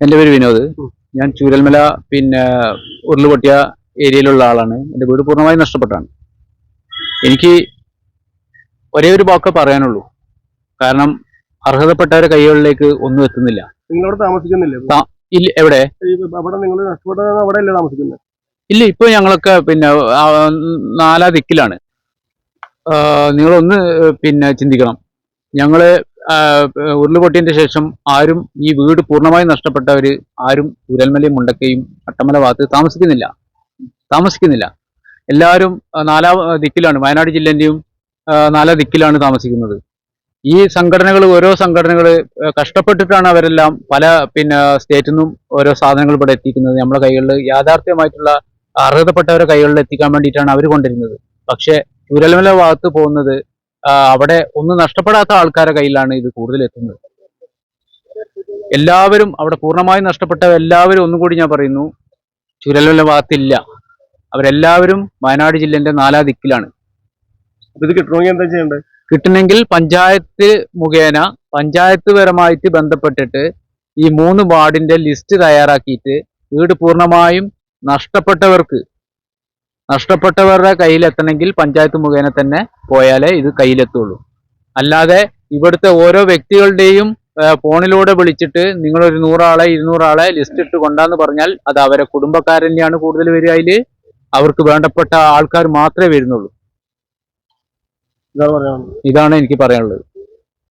എൻ്റെ പേര് വിനോദ്. ഞാൻ ചൂരൽമല പിന്നെ ഉരുളുപൊട്ടിയ ഏരിയയിലുള്ള ആളാണ്. എൻ്റെ വീട് പൂർണ്ണമായും നഷ്ടപ്പെട്ടാണ്. എനിക്ക് ഒരേ ഒരു വാക്ക് പറയാനുള്ളൂ. കാരണം അർഹതപ്പെട്ടവരുടെ കൈകളിലേക്ക് ഒന്നും എത്തുന്നില്ല. നിങ്ങളവിടെ താമസിക്കുന്നില്ലേ? ഇല്ല. എവിടെ? അവിടെ നിങ്ങൾ നഷ്ടപ്പെട്ട അവിടെ അല്ലേ താമസിക്കുന്നത്? ഇല്ല, ഇപ്പൊ ഞങ്ങളൊക്കെ പിന്നെ നാലാ ദിക്കിലാണ്. നിങ്ങളൊന്ന് പിന്നെ ചിന്തിക്കണം. ഞങ്ങള് ഉരുളുപൊട്ടിയതിന്റെ ശേഷം ആരും ഈ വീട് പൂർണ്ണമായും നഷ്ടപ്പെട്ടവര് ആരും ചൂരൽമലയും മുണ്ടക്കയും അട്ടമല ഭാഗത്ത് താമസിക്കുന്നില്ല. എല്ലാവരും നാലാ ദിക്കിലാണ്. വയനാട് ജില്ലേന്റെയും നാലാ ദിക്കിലാണ് താമസിക്കുന്നത്. ഈ സംഘടനകൾ, ഓരോ സംഘടനകൾ കഷ്ടപ്പെട്ടിട്ടാണ് അവരെല്ലാം പല പിന്നെ സ്റ്റേറ്റിൽ നിന്നും ഓരോ സാധനങ്ങൾ ഇവിടെ എത്തിക്കുന്നത്. നമ്മുടെ കൈകളിൽ യാഥാർത്ഥ്യമായിട്ടുള്ള അർഹതപ്പെട്ടവരുടെ കൈകളിൽ എത്തിക്കാൻ വേണ്ടിയിട്ടാണ് അവർ കൊണ്ടിരുന്നത്. പക്ഷെ ചൂരൽമല ഭാഗത്ത് പോകുന്നത് അവിടെ ഒന്നും നഷ്ടപ്പെടാത്ത ആൾക്കാരുടെ കയ്യിലാണ് ഇത് കൂടുതൽ എത്തുന്നത്. എല്ലാവരും അവിടെ പൂർണ്ണമായും നഷ്ടപ്പെട്ട എല്ലാവരും, ഒന്നും കൂടി ഞാൻ പറയുന്നു, ചൂരൽമല ഭാഗത്തില്ല. അവരെല്ലാവരും വയനാട് ജില്ലേന്റെ നാലാ ദിക്കിലാണ്. ഇത് കിട്ടണമെങ്കിൽ എന്താ ചെയ്യേണ്ടത്? കിട്ടണമെങ്കിൽ പഞ്ചായത്ത് മുഖേന പഞ്ചായത്ത് പരമായിട്ട് ബന്ധപ്പെട്ടിട്ട് ഈ 3 വാർഡിന്റെ ലിസ്റ്റ് തയ്യാറാക്കിയിട്ട് വീട് പൂർണ്ണമായും നഷ്ടപ്പെട്ടവരുടെ കയ്യിലെത്തണമെങ്കിൽ പഞ്ചായത്ത് മുഖേന തന്നെ പോയാലേ ഇത് കയ്യിലെത്തുള്ളൂ. അല്ലാതെ ഇവിടുത്തെ ഓരോ വ്യക്തികളുടെയും ഫോണിലൂടെ വിളിച്ചിട്ട് നിങ്ങളൊരു 100 ആളെ 200 ആളെ ലിസ്റ്റ് ഇട്ട് കൊണ്ടാന്ന് പറഞ്ഞാൽ അത് അവരെ കുടുംബക്കാരനെയാണ് കൂടുതൽ വരിക. അതിൽ അവർക്ക് വേണ്ടപ്പെട്ട ആൾക്കാർ മാത്രമേ വരുന്നുള്ളൂ. ഇതാണ് പറയാനുള്ളത്. ഇതാണ് എനിക്ക് പറയാനുള്ളത്.